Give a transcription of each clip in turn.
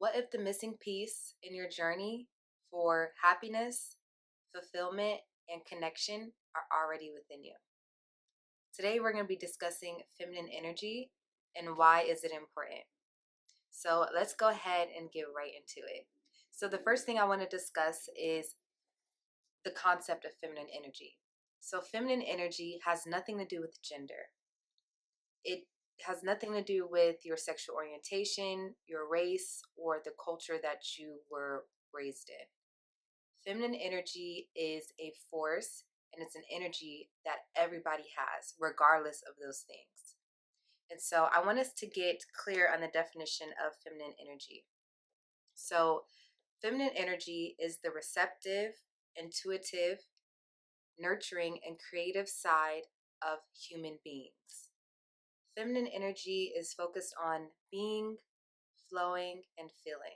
What if the missing piece in your journey for happiness, fulfillment, and connection are already within you? Today we're going to be discussing feminine energy and why is it important. So let's go ahead and get right into it. So the first thing I want to discuss is the concept of feminine energy. So feminine energy has nothing to do with gender. It has nothing to do with your sexual orientation, your race, or the culture that you were raised in. Feminine energy is a force and it's an energy that everybody has, regardless of those things. And so I want us to get clear on the definition of feminine energy. So, feminine energy is the receptive, intuitive, nurturing, and creative side of human beings. Feminine energy is focused on being, flowing, and feeling.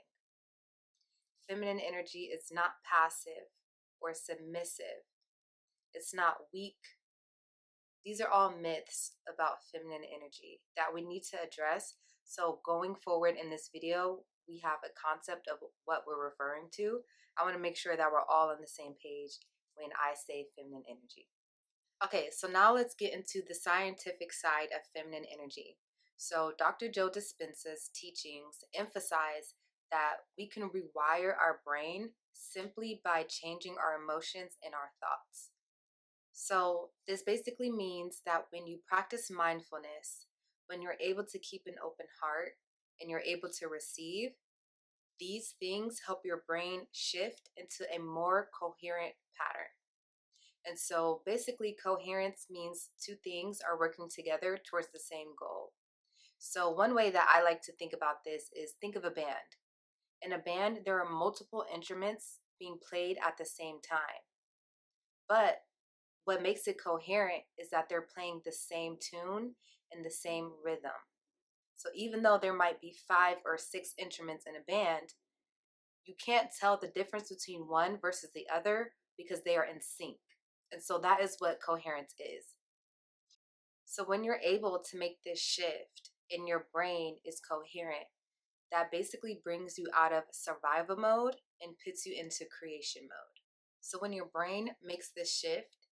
Feminine energy is not passive or submissive. It's not weak. These are all myths about feminine energy that we need to address. So going forward in this video, we have a concept of what we're referring to. I want to make sure that we're all on the same page when I say feminine energy. Okay, so now let's get into the scientific side of feminine energy. So Dr. Joe Dispenza's teachings emphasize that we can rewire our brain simply by changing our emotions and our thoughts. So this basically means that when you practice mindfulness, when you're able to keep an open heart and you're able to receive, these things help your brain shift into a more coherent pattern. And so basically, coherence means two things are working together towards the same goal. So, one way that I like to think about this is think of a band. In a band, there are multiple instruments being played at the same time. But what makes it coherent is that they're playing the same tune and the same rhythm. So, even though there might be 5 or 6 instruments in a band, you can't tell the difference between one versus the other because they are in sync. And so that is what coherence is. So when you're able to make this shift and your brain is coherent, that basically brings you out of survival mode and puts you into creation mode. So when your brain makes this shift,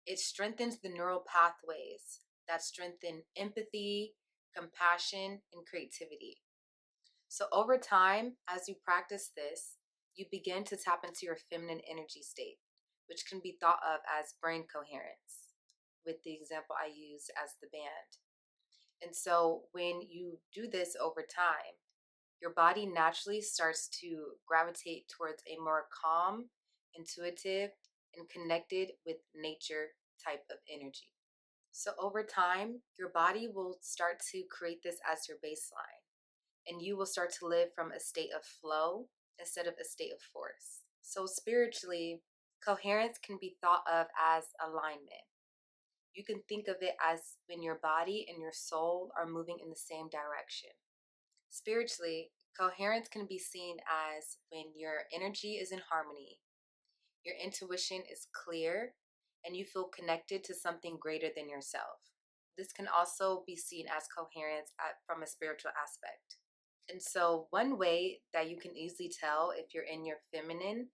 it strengthens the neural pathways that strengthen empathy, compassion, and creativity. So over time, as you practice this, you begin to tap into your feminine energy state, which can be thought of as brain coherence, with the example I used as the band. And so when you do this over time, your body naturally starts to gravitate towards a more calm, intuitive, and connected with nature type of energy. So over time, your body will start to create this as your baseline, and you will start to live from a state of flow instead of a state of force. So spiritually, coherence can be thought of as alignment. You can think of it as when your body and your soul are moving in the same direction. Spiritually, coherence can be seen as when your energy is in harmony, your intuition is clear, and you feel connected to something greater than yourself. This can also be seen as coherence from a spiritual aspect. And so, one way that you can easily tell if you're in your feminine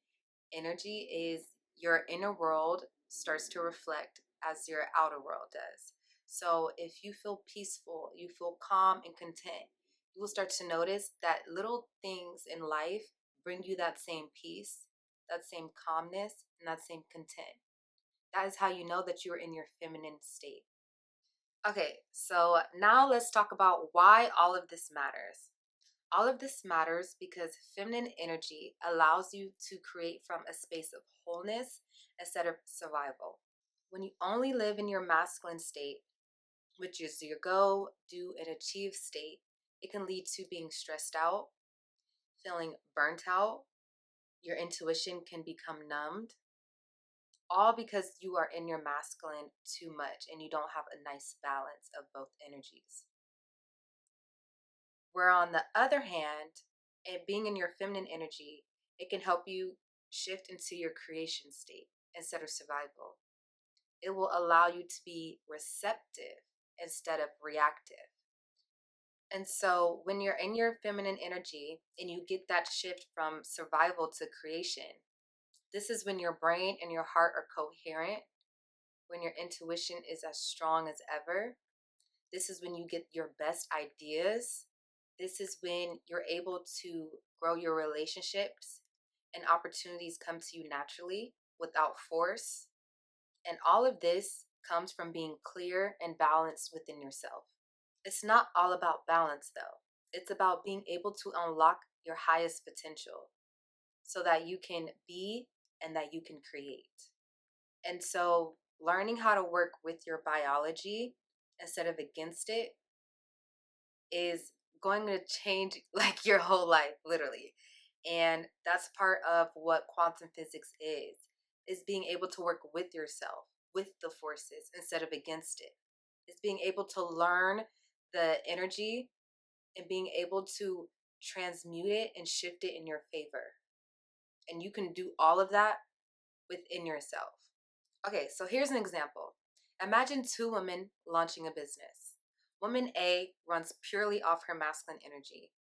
energy is your inner world starts to reflect as your outer world does. So, if you feel peaceful, you feel calm and content, you will start to notice that little things in life bring you that same peace, that same calmness, and that same content. That is how you know that you're in your feminine state. Okay, so now let's talk about why all of this matters. All of this matters because feminine energy allows you to create from a space of wholeness instead of survival. When you only live in your masculine state, which is your go, do, and achieve state, it can lead to being stressed out, feeling burnt out, your intuition can become numbed, all because you are in your masculine too much and you don't have a nice balance of both energies. Where on the other hand, and being in your feminine energy, it can help you shift into your creation state instead of survival. It will allow you to be receptive instead of reactive. And so when you're in your feminine energy and you get that shift from survival to creation, this is when your brain and your heart are coherent, when your intuition is as strong as ever. This is when you get your best ideas. This is when you're able to grow your relationships and opportunities come to you naturally without force. And all of this comes from being clear and balanced within yourself. It's not all about balance, though. It's about being able to unlock your highest potential so that you can be and that you can create. And so, learning how to work with your biology instead of against it is going to change like your whole life, literally. And that's part of what quantum physics is being able to work with yourself, with the forces instead of against it. It's being able to learn the energy and being able to transmute it and shift it in your favor. And you can do all of that within yourself. Okay, so here's an example. Imagine two women launching a business. Woman A runs purely off her masculine energy.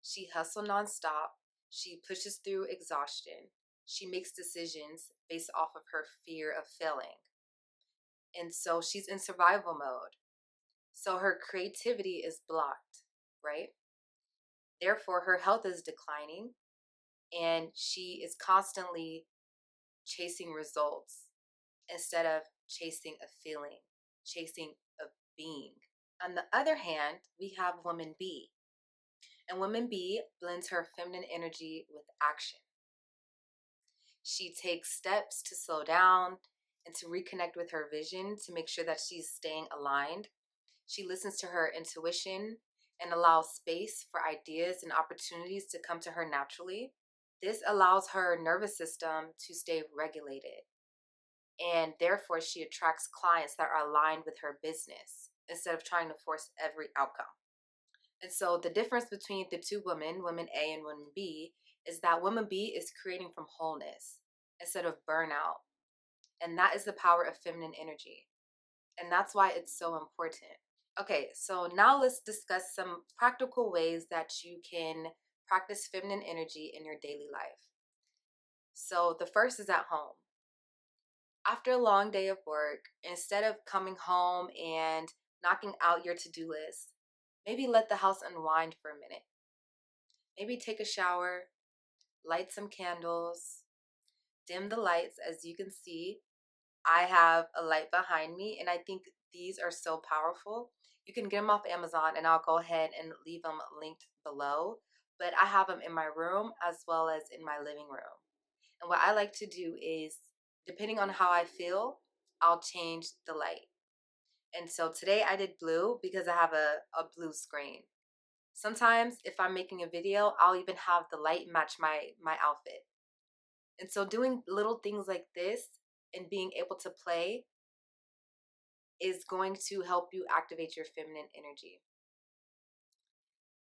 She hustles nonstop. She pushes through exhaustion. She makes decisions based off of her fear of failing. And so she's in survival mode. So her creativity is blocked, right? Therefore, her health is declining and she is constantly chasing results instead of chasing a feeling, chasing a being. On the other hand, we have woman B. And woman B blends her feminine energy with action. She takes steps to slow down and to reconnect with her vision to make sure that she's staying aligned. She listens to her intuition and allows space for ideas and opportunities to come to her naturally. This allows her nervous system to stay regulated, and therefore she attracts clients that are aligned with her business instead of trying to force every outcome. And so the difference between the two women, woman A and woman B, is that woman B is creating from wholeness instead of burnout. And that is the power of feminine energy. And that's why it's so important. Okay, so now let's discuss some practical ways that you can practice feminine energy in your daily life. So the first is at home. After a long day of work, instead of coming home and knocking out your to-do list, maybe let the house unwind for a minute. Maybe take a shower, light some candles, dim the lights. As you can see, I have a light behind me, and I think these are so powerful. You can get them off Amazon, and I'll go ahead and leave them linked below. But I have them in my room as well as in my living room. And what I like to do is, depending on how I feel, I'll change the light. And so today I did blue because I have a blue screen. Sometimes if I'm making a video, I'll even have the light match my outfit. And so doing little things like this and being able to play is going to help you activate your feminine energy.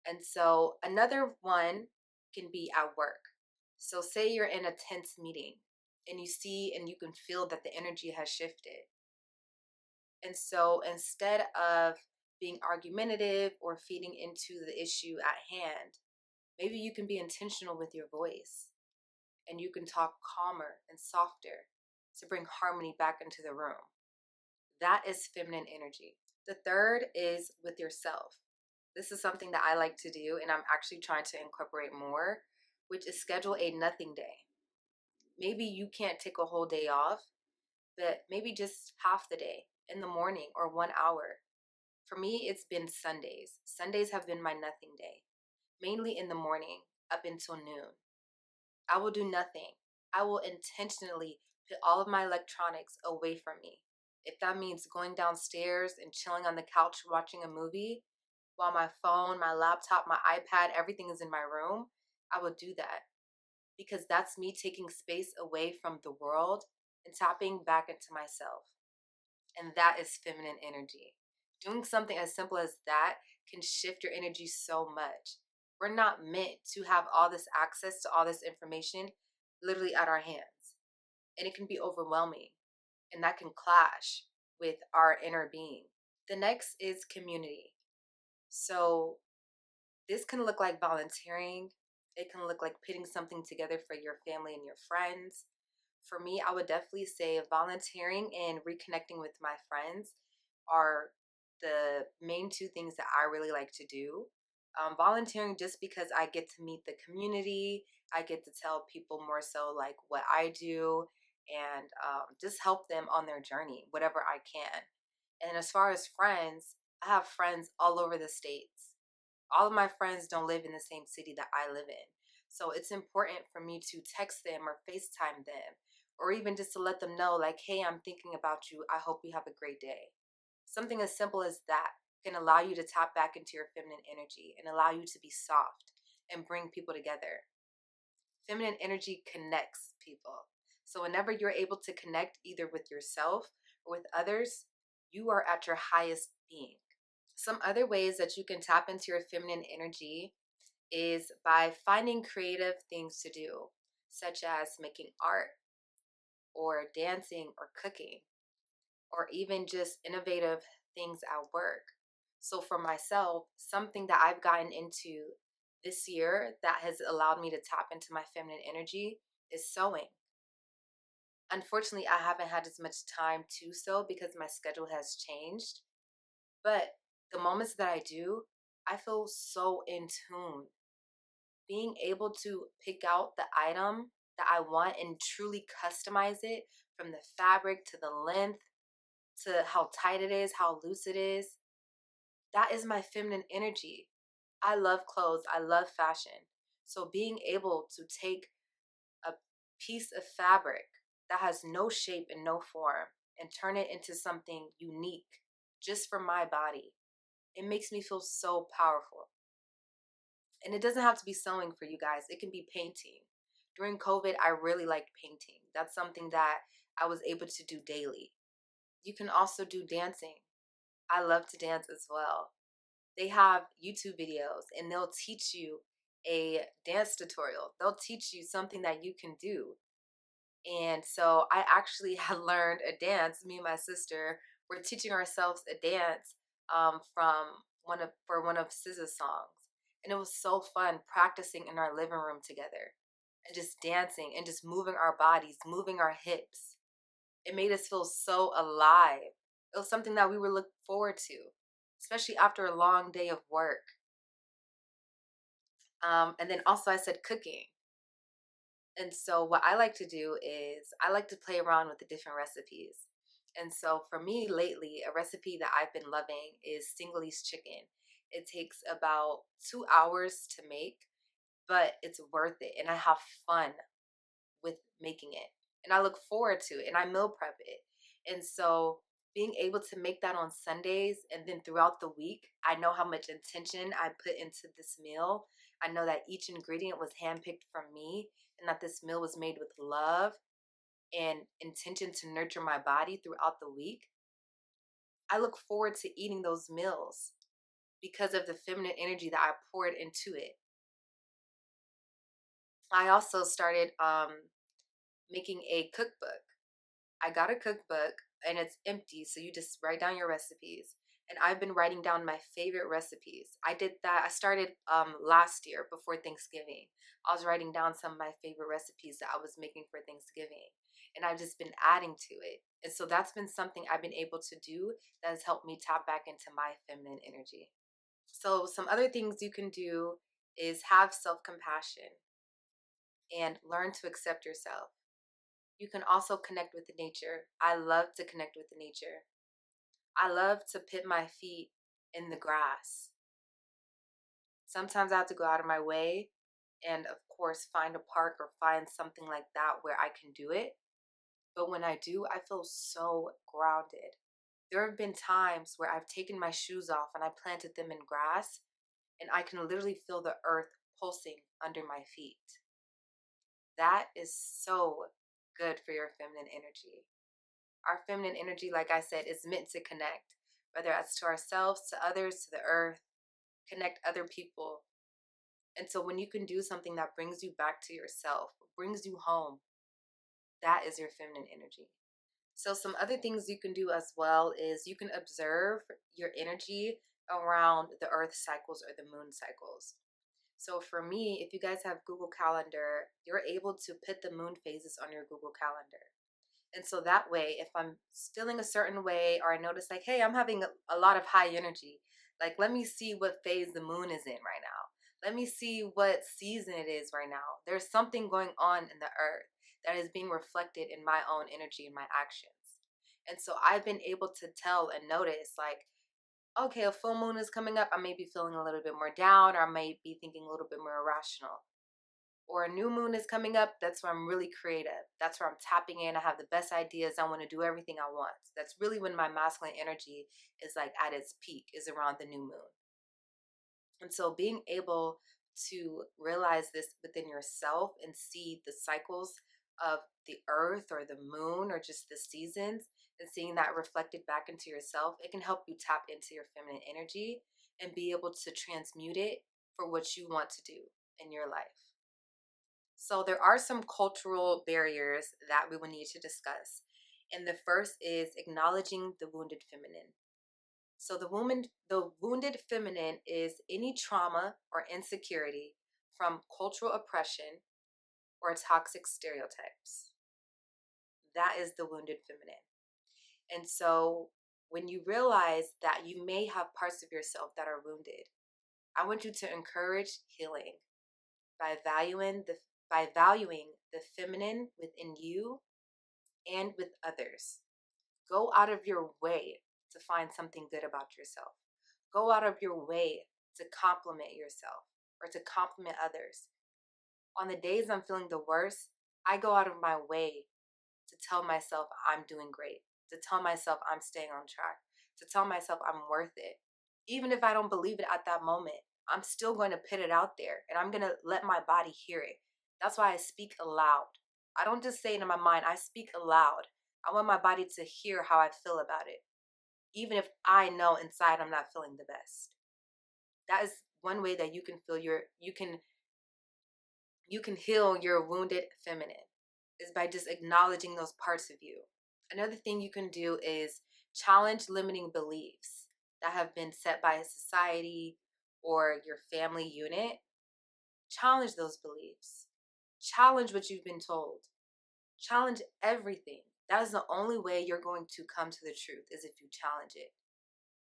And so another one can be at work. So say you're in a tense meeting and you see and you can feel that the energy has shifted. And so instead of being argumentative or feeding into the issue at hand, maybe you can be intentional with your voice and you can talk calmer and softer to bring harmony back into the room. That is feminine energy. The third is with yourself. This is something that I like to do, and I'm actually trying to incorporate more, which is schedule a nothing day. Maybe you can't take a whole day off, but maybe just half the day in the morning or 1 hour. For me, it's been Sundays. Sundays have been my nothing day, mainly in the morning up until noon. I will do nothing. I will intentionally put all of my electronics away from me. If that means going downstairs and chilling on the couch watching a movie while my phone, my laptop, my iPad, everything is in my room, I will do that because that's me taking space away from the world and tapping back into myself. And that is feminine energy. Doing something as simple as that can shift your energy so much. We're not meant to have all this access to all this information literally at our hands. And it can be overwhelming. And that can clash with our inner being. The next is community. So This can look like volunteering. It can look like putting something together for your family and your friends. For me, I would definitely say volunteering and reconnecting with my friends are the main two things that I really like to do. Volunteering just because I get to meet the community, I get to tell people more so like what I do, and just help them on their journey, whatever I can. And as far as friends, I have friends all over the states. All of my friends don't live in the same city that I live in. So it's important for me to text them or FaceTime them, or even just to let them know, like, hey, I'm thinking about you. I hope you have a great day. Something as simple as that can allow you to tap back into your feminine energy and allow you to be soft and bring people together. Feminine energy connects people. So whenever you're able to connect either with yourself or with others, you are at your highest being. Some other ways that you can tap into your feminine energy is by finding creative things to do, such as making art or dancing or cooking, or even just innovative things at work. So, for myself, something that I've gotten into this year that has allowed me to tap into my feminine energy is sewing. Unfortunately, I haven't had as much time to sew because my schedule has changed. But the moments that I do, I feel so in tune. Being able to pick out the item that I want and truly customize it, from the fabric to the length to how tight it is, how loose it is, that is my feminine energy. I love clothes, I love fashion. So being able to take a piece of fabric that has no shape and no form and turn it into something unique just for my body, it makes me feel so powerful. And it doesn't have to be sewing for you guys, it can be painting. During COVID, I really liked painting. That's something that I was able to do daily. You can also do dancing. I love to dance as well. They have YouTube videos and they'll teach you a dance tutorial. They'll teach you something that you can do. And so I actually had learned a dance. Me and my sister were teaching ourselves a dance from one of SZA's songs, and it was so fun practicing in our living room together and just dancing and just moving our bodies, moving our hips. It made us feel so alive. It was something that we were looking forward to, especially after a long day of work. And then also, I said cooking. And so what I like to do is I like to play around with the different recipes. And so for me lately, a recipe that I've been loving is Singalese chicken. It takes about 2 hours to make, but it's worth it. And I have fun with making it. And I look forward to it and I meal prep it. And so being able to make that on Sundays and then throughout the week, I know how much intention I put into this meal. I know that each ingredient was handpicked from me and that this meal was made with love and intention to nurture my body throughout the week. I look forward to eating those meals because of the feminine energy that I poured into it. I also started making a cookbook. I got a cookbook and it's empty, so you just write down your recipes. And I've been writing down my favorite recipes. I did that. I started last year before Thanksgiving. I was writing down some of my favorite recipes that I was making for Thanksgiving, and I've just been adding to it. And so that's been something I've been able to do that has helped me tap back into my feminine energy. So some other things you can do is have self-compassion and learn to accept yourself. You can also connect with the nature. I love to connect with the nature. I love to put my feet in the grass. Sometimes I have to go out of my way and, of course, find a park or find something like that where I can do it. But when I do, I feel so grounded. There have been times where I've taken my shoes off and I planted them in grass, and I can literally feel the earth pulsing under my feet. That is so good for your feminine energy. Our feminine energy, like I said, is meant to connect, whether that's to ourselves, to others, to the earth, connect other people. And so when you can do something that brings you back to yourself, brings you home, that is your feminine energy. So some other things you can do as well is you can observe your energy around the earth cycles or the moon cycles. So for me, if you guys have Google Calendar, you're able to put the moon phases on your Google Calendar. And so that way, if I'm feeling a certain way, or I notice like, hey, I'm having a lot of high energy, like, let me see what phase the moon is in right now. Let me see what season it is right now. There's something going on in the earth that is being reflected in my own energy and my actions. And so I've been able to tell and notice, like, okay, a full moon is coming up. I may be feeling a little bit more down, or I may be thinking a little bit more irrational. Or a new moon is coming up. That's where I'm really creative. That's where I'm tapping in. I have the best ideas. I want to do everything I want. That's really when my masculine energy is like at its peak, is around the new moon. And so being able to realize this within yourself and see the cycles of the earth or the moon or just the seasons, and seeing that reflected back into yourself, it can help you tap into your feminine energy and be able to transmute it for what you want to do in your life. So there are some cultural barriers that we will need to discuss. And the first is acknowledging the wounded feminine. So the wounded feminine is any trauma or insecurity from cultural oppression or toxic stereotypes. That is the wounded feminine. And so when you realize that you may have parts of yourself that are wounded, I want you to encourage healing by valuing the feminine within you and with others. Go out of your way to find something good about yourself. Go out of your way to compliment yourself or to compliment others. On the days I'm feeling the worst, I go out of my way to tell myself I'm doing great, to tell myself I'm staying on track, to tell myself I'm worth it. Even if I don't believe it at that moment, I'm still going to put it out there, and I'm going to let my body hear it. That's why I speak aloud. I don't just say it in my mind, I speak aloud. I want my body to hear how I feel about it, even if I know inside I'm not feeling the best. That is one way that you can feel you can heal your wounded feminine, is by just acknowledging those parts of you. Another thing you can do is challenge limiting beliefs that have been set by society or your family unit. Challenge those beliefs. Challenge what you've been told. Challenge everything. That is the only way you're going to come to the truth, is if you challenge it.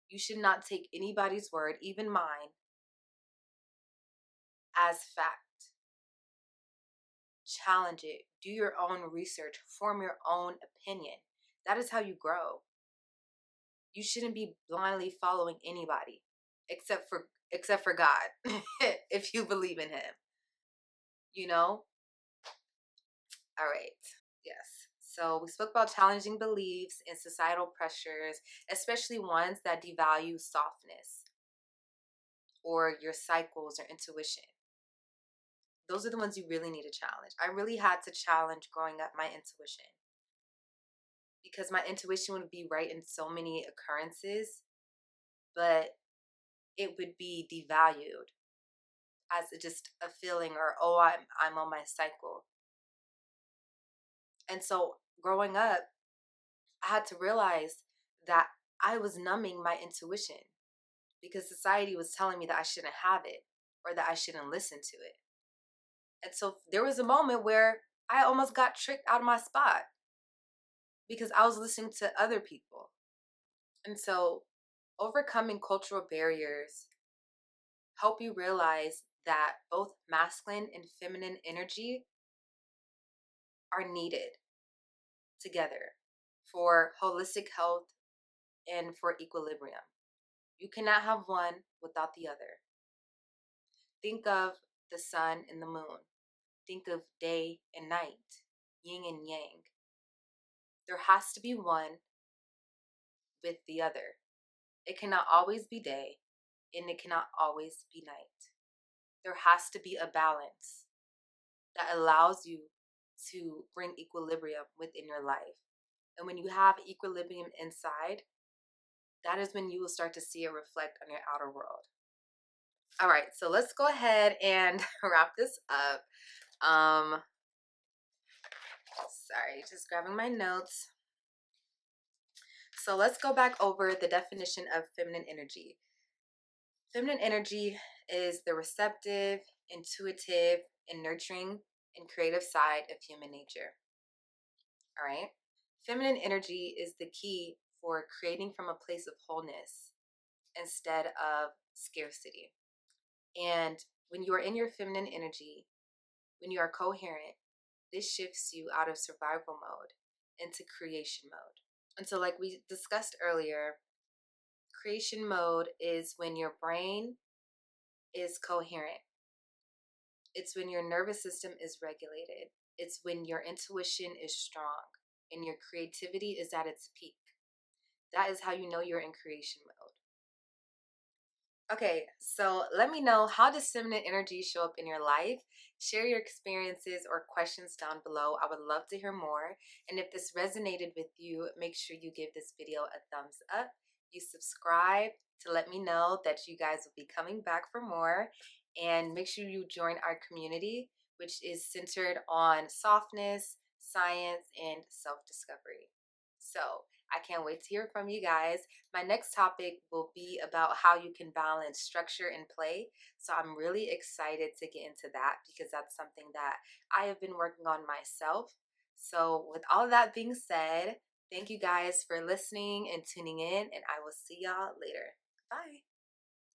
You should not take anybody's word, even mine, as fact. Challenge it. Do your own research. Form your own opinion. That is how you grow. You shouldn't be blindly following anybody except for God. If you believe in him. You know? All right. Yes. So we spoke about challenging beliefs and societal pressures, especially ones that devalue softness or your cycles or intuition. Those are the ones you really need to challenge. I really had to challenge growing up my intuition, because my intuition would be right in so many occurrences, but it would be devalued as just a feeling, or, oh, I'm on my cycle. And so growing up, I had to realize that I was numbing my intuition because society was telling me that I shouldn't have it or that I shouldn't listen to it. And so there was a moment where I almost got tricked out of my spot because I was listening to other people. And so overcoming cultural barriers help you realize that both masculine and feminine energy are needed together for holistic health and for equilibrium. You cannot have one without the other. Think of the sun and the moon. Think of day and night, yin and yang. There has to be one with the other. It cannot always be day, and it cannot always be night. There has to be a balance that allows you to bring equilibrium within your life. And when you have equilibrium inside, that is when you will start to see it reflect on your outer world. All right, so let's go ahead and wrap this up. Sorry, just grabbing my notes. So let's go back over the definition of feminine energy. Feminine energy is the receptive, intuitive, and nurturing and creative side of human nature. All right. Feminine energy is the key for creating from a place of wholeness instead of scarcity. And when you are in your feminine energy, when you are coherent, this shifts you out of survival mode into creation mode. And so, like we discussed earlier, creation mode is when your brain is coherent. It's when your nervous system is regulated. It's when your intuition is strong and your creativity is at its peak. That is how you know you're in creation mode. Okay, so let me know, how does feminine energy show up in your life? Share your experiences or questions down below. I would love to hear more. And if this resonated with you, make sure you give this video a thumbs up. You subscribe to let me know that you guys will be coming back for more. And make sure you join our community, which is centered on softness, science, and self-discovery. So I can't wait to hear from you guys. My next topic will be about how you can balance structure and play. So I'm really excited to get into that because that's something that I have been working on myself. So with all that being said, thank you guys for listening and tuning in, and I will see y'all later. Bye.